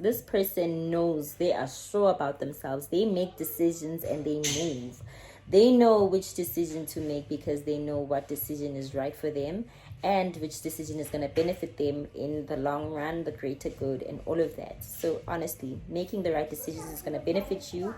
This person knows, they are sure about themselves. They make decisions and they move. They know which decision to make because they know what decision is right for them and which decision is going to benefit them in the long run, the greater good, and all of that. So, honestly, making the right decisions is going to benefit you.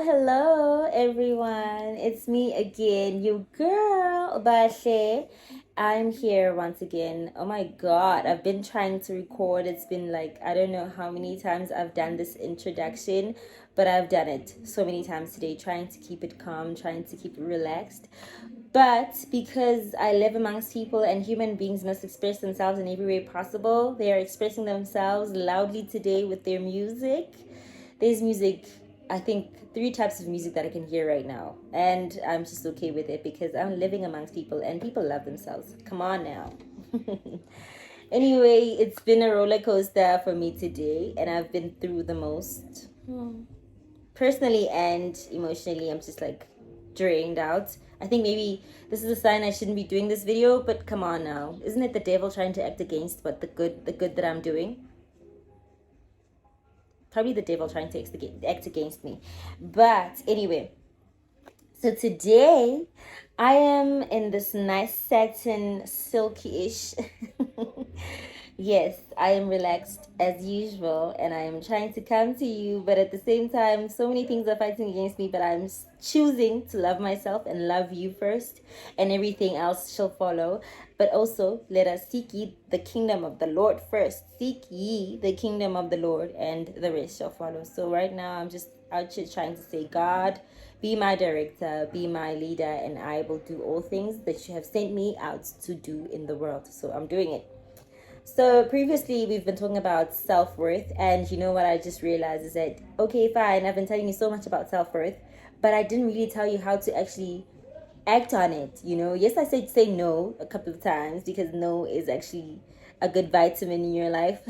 Hello, everyone. It's me again, your girl, Bashe. I'm here once again. Oh my god, I've been trying to record. It's been like, I don't know how many times I've done this introduction, but I've done it so many times today, trying to keep it calm, trying to keep it relaxed. But because I live amongst people and human beings must express themselves in every way possible, they are expressing themselves loudly today with their music. There's music, I think 3 types of music that I can hear right now, and I'm just okay with it because I'm living amongst people and people love themselves. Come on now. Anyway, it's been a roller coaster for me today, and I've been through the most. Personally and emotionally, I'm just like drained out. I think maybe this is a sign I shouldn't be doing this video, but come on now. Isn't it the devil trying to act against what the good that I'm doing? Probably the devil trying to act against me. But anyway, so today I am in this nice satin silky-ish. Yes, I am relaxed as usual and I am trying to come to you, but at the same time, so many things are fighting against me, but I'm choosing to love myself and love you first, and everything else shall follow. But also, let us seek ye the kingdom of the Lord first. Seek ye the kingdom of the Lord, and the rest shall follow. So right now, I'm just out here trying to say, God, be my director, be my leader, and I will do all things that you have sent me out to do in the world. So I'm doing it. So previously we've been talking about self-worth, and you know what I just realized is that, okay, fine, I've been telling you so much about self-worth, but I didn't really tell you how to actually act on it. Yes, I said say no a couple of times because no is actually a good vitamin in your life.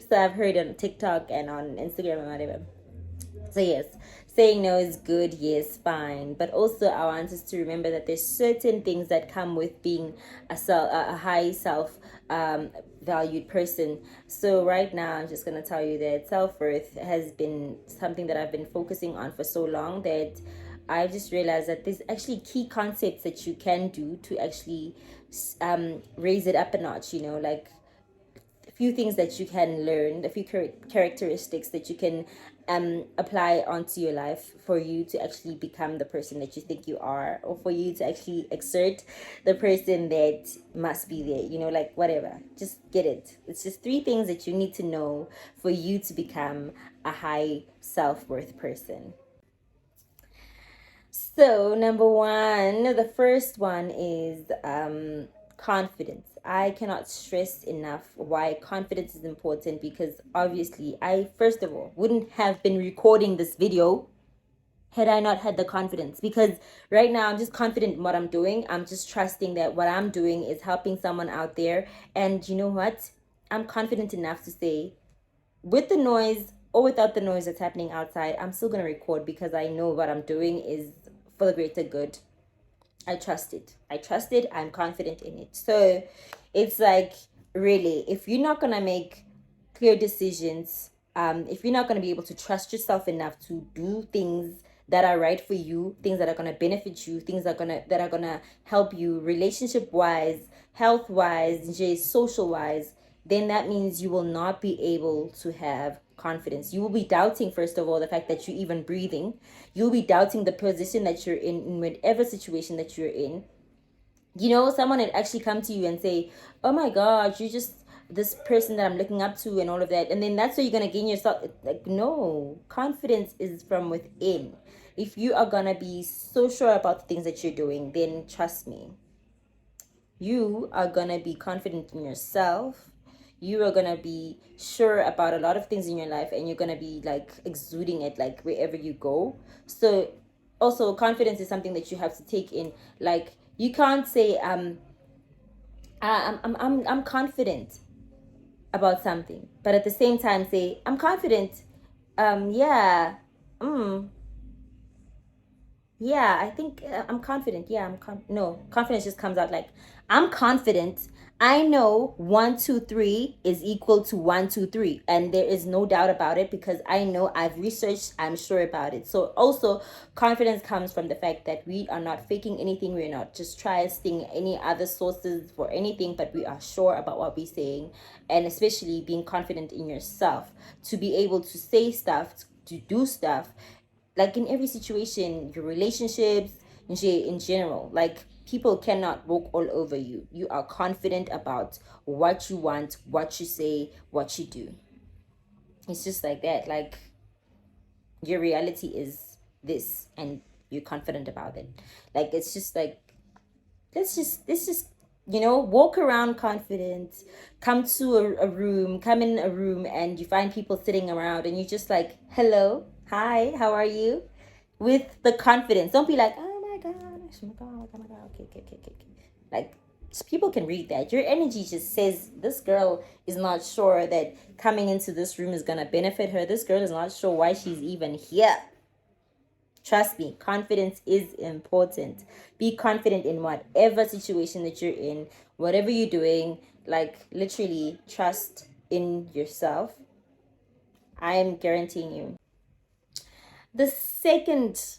So I've heard on TikTok and on Instagram and whatever. So yes, saying no is good, yes, fine. But also I want us to remember that there's certain things that come with being a high self valued person. So right now I'm just gonna tell you that self-worth has been something that I've been focusing on for so long that I just realized that there's actually key concepts that you can do to actually raise it up a notch, like a few things that you can learn, a few characteristics that you can apply onto your life for you to actually become the person that you think you are, or for you to actually exert the person that must be there, like whatever. Just get it. It's just 3 things that you need to know for you to become a high self-worth person. So, number 1, the first one is confidence. I cannot stress enough why confidence is important, because obviously I, first of all, wouldn't have been recording this video had I not had the confidence, because right now I'm just confident in what I'm doing. I'm just trusting that what I'm doing is helping someone out there. And you know what? I'm confident enough to say, with the noise or without the noise that's happening outside, I'm still going to record because I know what I'm doing is for the greater good. I trust it. I'm confident in it. So it's like, really, if you're not going to make clear decisions, if you're not going to be able to trust yourself enough to do things that are right for you, things that are going to benefit you, things that are going to help you relationship wise, health wise, social wise, then that means you will not be able to have confidence. You will be doubting, first of all, the fact that you're even breathing. You'll be doubting the position that you're in whatever situation that you're in. Someone would actually come to you and say, oh my God, you're just this person that I'm looking up to and all of that. And then that's where you're going to gain yourself. Like, no, confidence is from within. If you are going to be so sure about the things that you're doing, then trust me, you are going to be confident in yourself. you are gonna be sure about a lot of things in your life, and you're gonna be like exuding it like wherever you go. So also confidence is something that you have to take in. Like you can't say I'm confident about something, but at the same time say I'm confident. Yeah. Mm, yeah, I think I'm confident. Yeah, no, confidence just comes out like I'm confident. I know 1, 2, 3 is equal to 1, 2, 3, and there is no doubt about it because I know I've researched, I'm sure about it. So also confidence comes from the fact that we are not faking anything, we're not just trusting any other sources for anything, but we are sure about what we're saying, and especially being confident in yourself to be able to say stuff, to do stuff, like in every situation, your relationships, in general, like people cannot walk all over you. You are confident about what you want, what you say, what you do. It's just like that. Like your reality is this, and you're confident about it. Like it's just like let's just walk around confident. Come to a room, come in a room, and you find people sitting around, and you just like, hello, hi, how are you, with the confidence. Don't be like, oh my gosh, oh my god, oh my god, okay, okay, okay, okay. Like people can read that. Your energy just says this girl is not sure that coming into this room is gonna benefit her. This girl is not sure why she's even here. Trust me, confidence is important. Be confident in whatever situation that you're in, whatever you're doing. Like, literally, trust in yourself. I am guaranteeing you. The second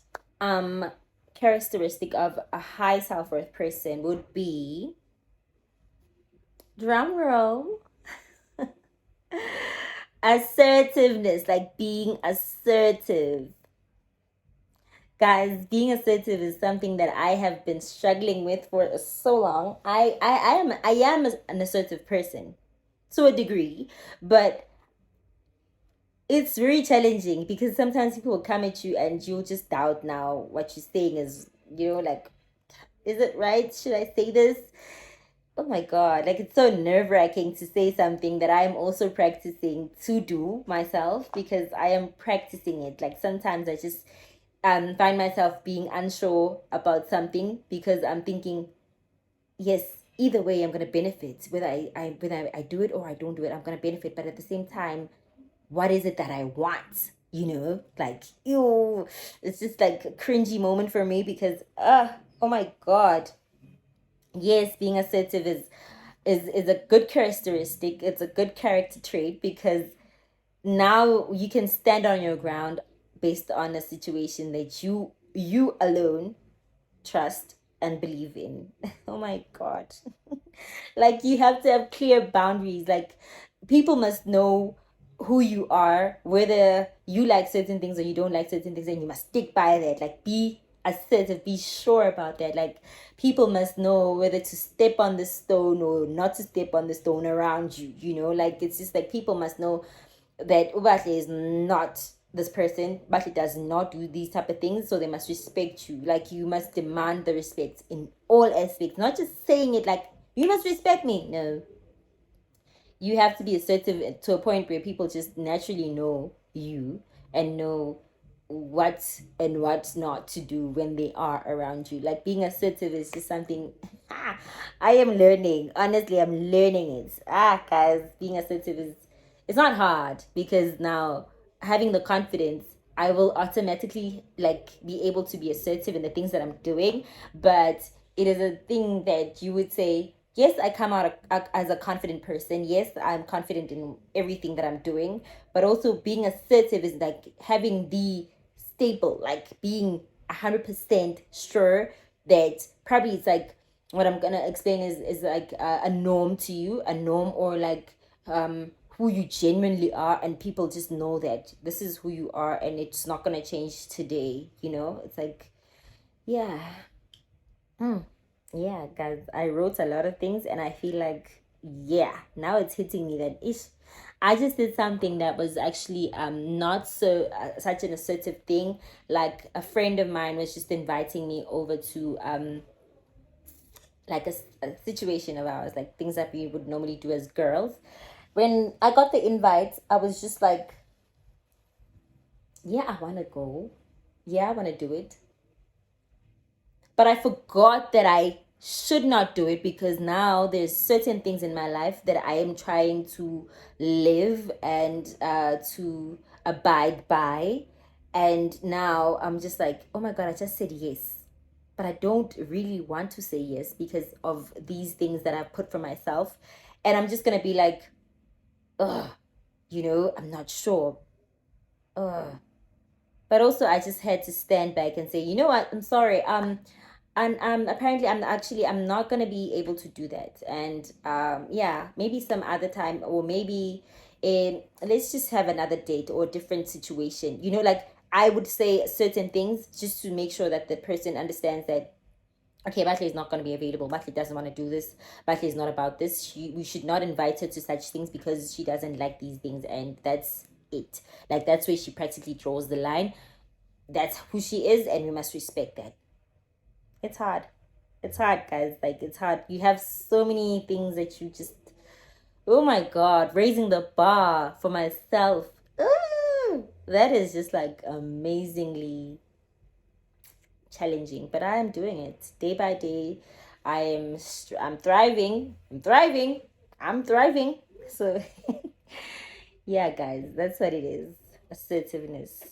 characteristic of a high self-worth person would be, drum roll, assertiveness, like being assertive. Guys, being assertive is something that I have been struggling with for so long. I am an assertive person to a degree, but it's very challenging because sometimes people will come at you and you'll just doubt now what you're saying is, like, is it right? Should I say this? Oh my God, like it's so nerve-wracking to say something that I'm also practicing to do myself, because I am practicing it. Like sometimes I just find myself being unsure about something because I'm thinking, yes, either way I'm gonna benefit. Whether I do it or I don't do it, I'm gonna benefit. But at the same time, what is it that I want? Like, ew, it's just like a cringy moment for me because oh my God. Yes, being assertive is a good characteristic. It's a good character trait because now you can stand on your ground based on a situation that you alone trust and believe in. Oh my God. Like you have to have clear boundaries. Like people must know who you are, whether you like certain things or you don't like certain things, and you must stick by that. Like be assertive, be sure about that. Like people must know whether to step on the stone or not to step on the stone around you, like it's just like people must know that Ubatle is not this person. Ubatle does not do these type of things, so they must respect you. Like you must demand the respect in all aspects, not just saying it like you must respect me. No, you have to be assertive to a point where people just naturally know you and know what and what not to do when they are around you. Like being assertive is just something I am learning. Honestly, I'm learning it. Guys, being assertive is, it's not hard because now having the confidence, I will automatically like be able to be assertive in the things that I'm doing. But it is a thing that you would say, yes, I come out as a confident person. Yes, I'm confident in everything that I'm doing. But also being assertive is like having the stable, like being 100% sure that probably it's like what I'm gonna explain is like a norm to you, a norm, or like who you genuinely are, and people just know that this is who you are and it's not gonna change today. It's like, yeah. Yeah, guys, I wrote a lot of things and I feel like, yeah, now it's hitting me that I just did something that was actually not so such an assertive thing. Like a friend of mine was just inviting me over to like a situation of ours, like things that we would normally do as girls. when I got the invite, I was just like, yeah, I want to go. Yeah, I want to do it. But I forgot that I should not do it because now there's certain things in my life that I am trying to live and to abide by. And now I'm just like, oh my God, I just said yes. But I don't really want to say yes because of these things that I've put for myself. And I'm just going to be like, ugh, I'm not sure. Ugh. But also, I just had to stand back and say, you know what? I'm sorry. And apparently, I'm not gonna be able to do that. And yeah, maybe some other time, or maybe let's just have another date or a different situation. Like I would say certain things just to make sure that the person understands that. Okay, Batley is not going to be available. Batley doesn't want to do this. Batley is not about this. We should not invite her to such things because she doesn't like these things, and that's it. Like that's where she practically draws the line. That's who she is, and we must respect that. It's hard. It's hard, guys. Like it's hard. You have so many things that you just, oh my God, raising the bar for myself. Ooh, that is just like amazingly challenging, but I am doing it day by day. I'm thriving. I'm thriving. So yeah, guys, that's what it is. Assertiveness.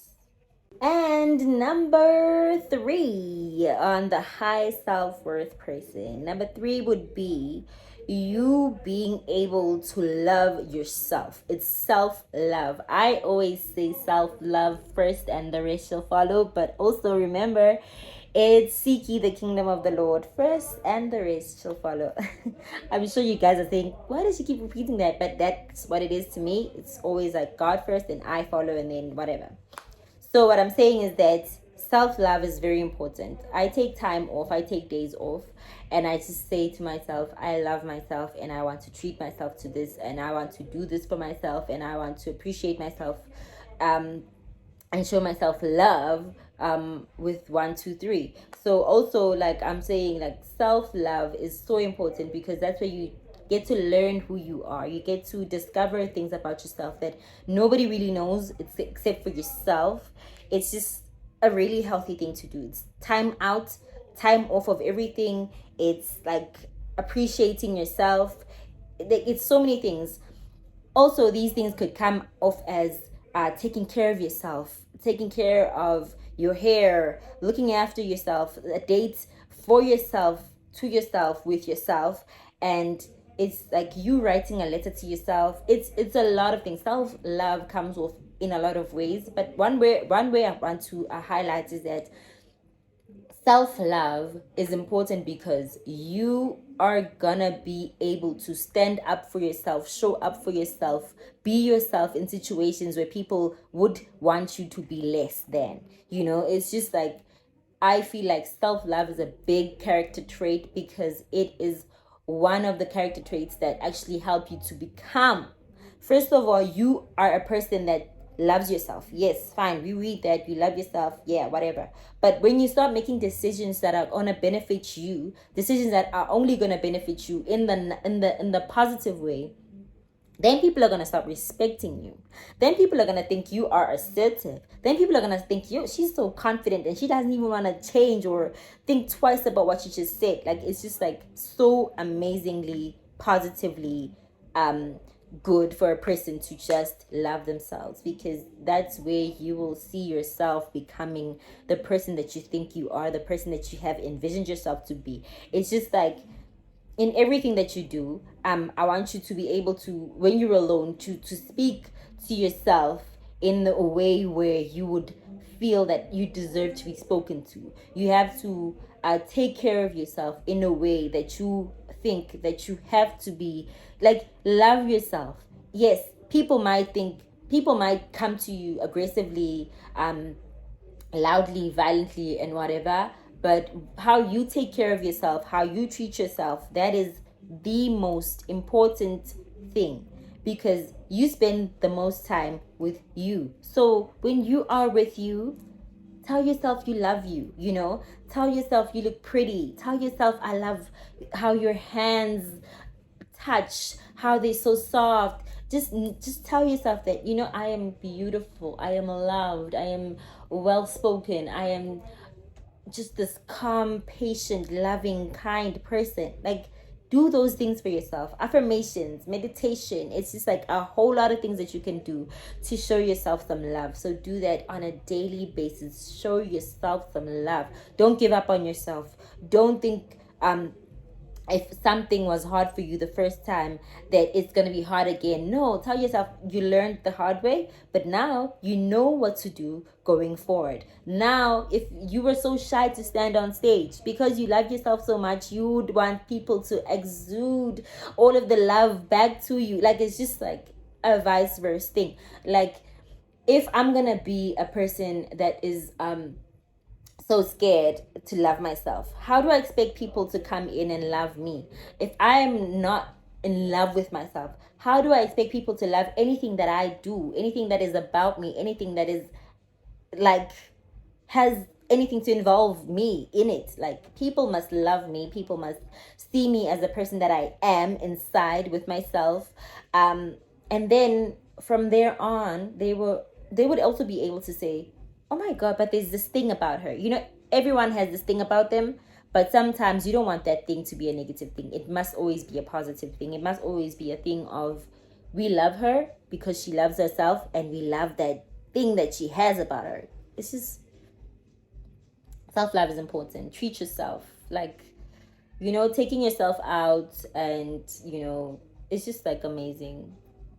And number 3 on the high self-worth person. Number 3 would be you being able to love yourself. It's self-love. I always say self-love first and the rest shall follow, but also remember it's seek ye the kingdom of the Lord first and the rest shall follow. I'm sure you guys are saying, why does she keep repeating that? But that's what it is to me. It's always like God first and I follow and then whatever. So what I'm saying is that self-love is very important. I take time off, I take days off, and I just say to myself, I love myself and I want to treat myself to this and I want to do this for myself and I want to appreciate myself and show myself love with 1 2 3. So also like I'm saying, like self-love is so important because that's where you get to learn who you are. You get to discover things about yourself that nobody really knows except for yourself. It's just a really healthy thing to do. It's time out, time off of everything. It's like appreciating yourself. It's so many things. Also, these things could come off as taking care of yourself, taking care of your hair, looking after yourself, a date for yourself, to yourself, with yourself. And it's like you writing a letter to yourself. It's a lot of things. Self-love comes off in a lot of ways, but one way I want to highlight is that self-love is important because you are gonna be able to stand up for yourself, show up for yourself, be yourself in situations where people would want you to be less than. It's just like I feel like self-love is a big character trait because it is one of the character traits that actually help you to become. First of all, you are a person that loves yourself. Yes, fine. We read that you love yourself. Yeah, whatever. But when you start making decisions that are gonna benefit you, decisions that are only gonna benefit you in the positive way, then people are gonna start respecting you. Then people are gonna think you are assertive. Then people are gonna think, yo, she's so confident and she doesn't even wanna change or think twice about what she just said. Like it's just like so amazingly positively good for a person to just love themselves, because that's where you will see yourself becoming the person that you think you are, the person that you have envisioned yourself to be. It's just like in everything that you do, I want you to be able to, when you're alone, to speak to yourself in a way where you would feel that you deserve to be spoken to. You have to take care of yourself in a way that you think that you have to be, like, love yourself. Yes, people might come to you aggressively, loudly, violently, and whatever, but how you take care of yourself, how you treat yourself, that is the most important thing, because you spend the most time with you. So when you are with you, tell yourself you love you, tell yourself you look pretty, tell yourself I love how your hands touch, how they're so soft. just tell yourself that, you know, I am beautiful, I am loved, I am well spoken, I am just this calm, patient, loving, kind person. Like, do those things for yourself. Affirmations, meditation. It's just like a whole lot of things that you can do to show yourself some love. So do that on a daily basis. Show yourself some love. Don't give up on yourself. Don't think if something was hard for you the first time that it's going to be hard again. No, tell yourself you learned the hard way, but now you know what to do going forward. Now, if you were so shy to stand on stage because you love yourself so much, you would want people to exude all of the love back to you. Like, it's just like a vice versa thing. Like, if I'm going to be a person that is so scared to love myself, how do I expect people to come in and love me if I'm not in love with myself? How do I expect people to love anything that I do, anything that is about me, anything that is like has anything to involve me in it? Like, people must love me, people must see me as the person that I am inside with myself. And then from there on, they would also be able to say, oh my god, but there's this thing about her. You know, everyone has this thing about them, but sometimes you don't want that thing to be a negative thing. It must always be a positive thing. It must always be a thing of, we love her because she loves herself, and we love that thing that she has about her. It's just, self-love is important. Treat yourself like, you know, taking yourself out, and you know, it's just like amazing.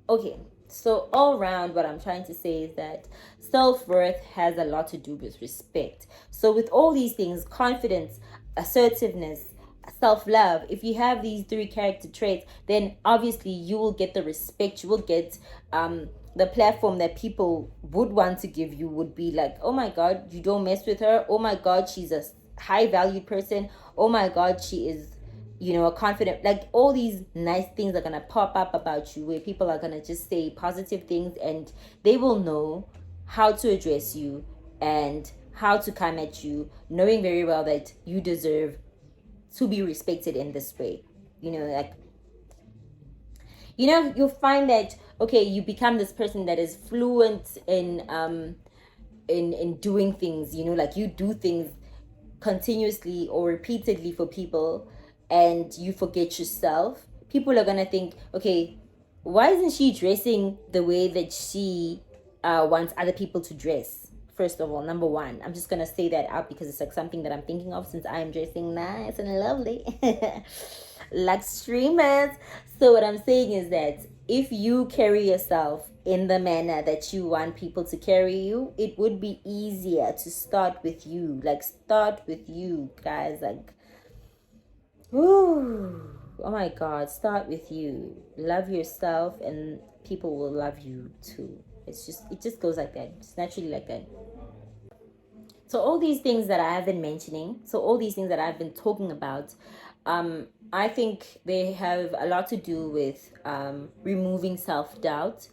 Okay, so all around, what I'm trying to say is that self-worth has a lot to do with respect. So with all these things, confidence, assertiveness, self-love, if you have these three character traits, then obviously you will get the respect, you will get the platform that people would want to give you. Would be like, oh my god, you don't mess with her, oh my god, she's a high valued person, oh my god, she is, you know, a confident. Like, all these nice things are gonna pop up about you, where people are gonna just say positive things, and they will know how to address you and how to come at you, knowing very well that you deserve to be respected in this way. You know, like, you know, you'll find that, okay, you become this person that is fluent in doing things, you know, like, you do things continuously or repeatedly for people, and you forget yourself. People are gonna think, okay, why isn't she dressing the way that she wants other people to dress? First of all, number one, I'm just gonna say that out because it's like something that I'm thinking of, since I'm dressing nice and lovely like streamers. So what I'm saying is that if you carry yourself in the manner that you want people to carry you, it would be easier to start with you. Like, start with you, guys. Like, whoo, oh my god, start with you. Love yourself, and people will love you too. It just goes like that. It's naturally like that. So all these things that I have been mentioning, so all these things that I've been talking about, I think they have a lot to do with removing self-doubt,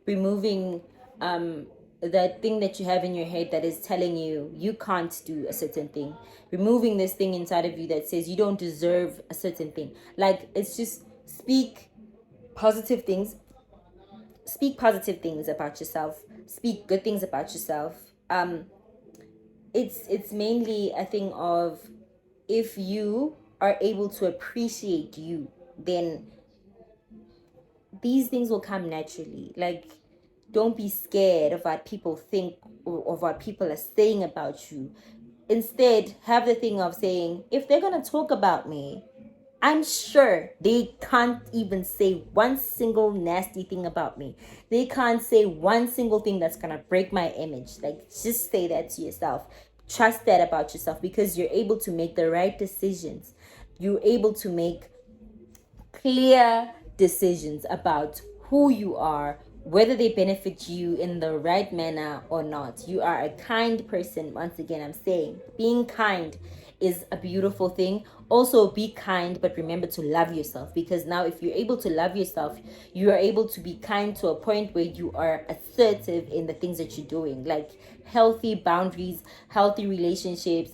removing that thing that you have in your head that is telling you you can't do a certain thing, removing this thing inside of you that says you don't deserve a certain thing. Like, it's just positive things speak positive things about yourself, speak good things about yourself. It's mainly a thing of, if you are able to appreciate you, then these things will come naturally. Like, don't be scared of what people think, or of what people are saying about you. Instead, have the thing of saying, if they're going to talk about me, I'm sure they can't even say one single nasty thing about me. They can't say one single thing that's going to break my image. Like, just say that to yourself. Trust that about yourself, because you're able to make the right decisions. You're able to make clear decisions about who you are, whether they benefit you in the right manner or not. You are a kind person. Once again, I'm saying, being kind is a beautiful thing. Also, be kind, but remember to love yourself, because now, if you're able to love yourself, you are able to be kind to a point where you are assertive in the things that you're doing, like healthy boundaries, healthy relationships.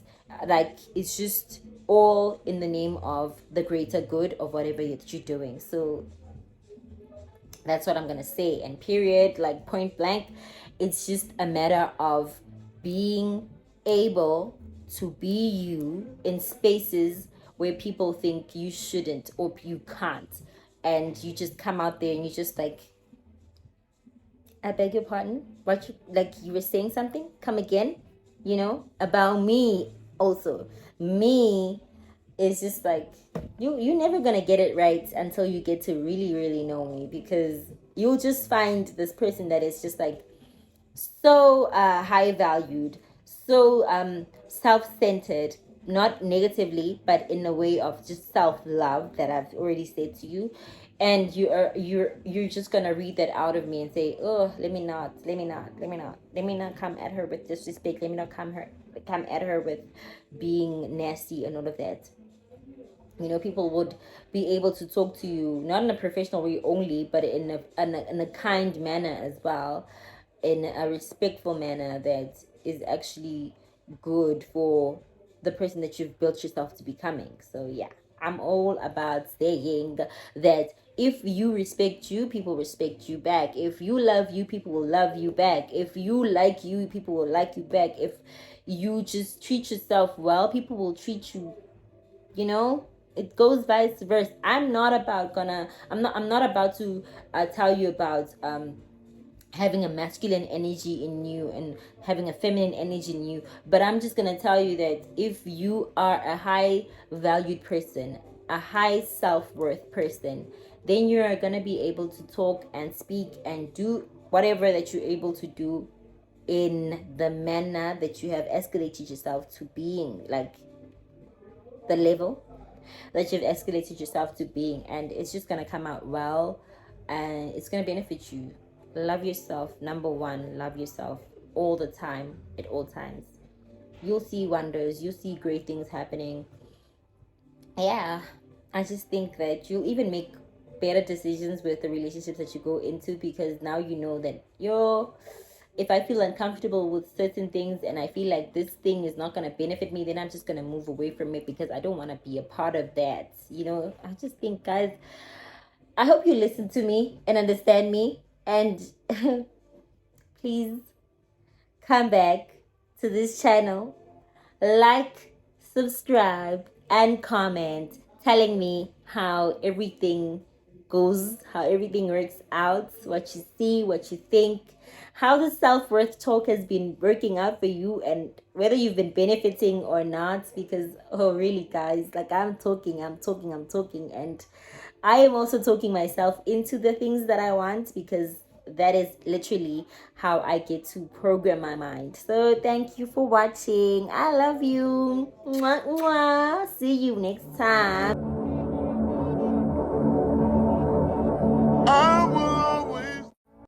Like, it's just all in the name of the greater good of whatever that you're doing. So That's what I'm gonna say. And period, like point blank, it's just a matter of being able to be you in spaces where people think you shouldn't or you can't. And you just come out there and you just like, I beg your pardon? What like you were saying something? Come again? About me also. Me is just like you're never gonna get it right until you get to really, really know me, because you'll just find this person that is just like so high valued, so self-centered, not negatively but in a way of just self-love that I've already said to you. And you're just gonna read that out of me and say, oh, let me not come at her with disrespect, let me not come at her with being nasty and all of that. People would be able to talk to you not in a professional way only, but in a kind manner as well, in a respectful manner that is actually good for the person that you've built yourself to becoming. So yeah, I'm all about saying that if you respect you, people respect you back. If you love you, people will love you back. If you like you, people will like you back. If you just treat yourself well, people will treat you, it goes vice versa. I'm not about to tell you about having a masculine energy in you and having a feminine energy in you, but I'm just gonna tell you that if you are a high valued person, a high self-worth person, then you're gonna be able to talk and speak and do whatever that you're able to do in the manner that you have escalated yourself to being, like the level that you've escalated yourself to being, and it's just gonna come out well and it's gonna benefit you. Love yourself. Number one, love yourself all the time, at all times. You'll see wonders, you'll see great things happening. Yeah, I just think that you'll even make better decisions with the relationships that you go into, because now you know that if I feel uncomfortable with certain things and I feel like this thing is not going to benefit me, then I'm just going to move away from it because I don't want to be a part of that. I just think, guys, I hope you listen to me and understand me. And please come back to this channel, like, subscribe, and comment telling me how everything goes, how everything works out, what you see, what you think, how the self-worth talk has been working out for you, and whether you've been benefiting or not. Because really, guys, like I'm talking, and I am also talking myself into the things that I want, because that is literally how I get to program my mind. So thank you for watching. I love you. Mwah, mwah. See you next time.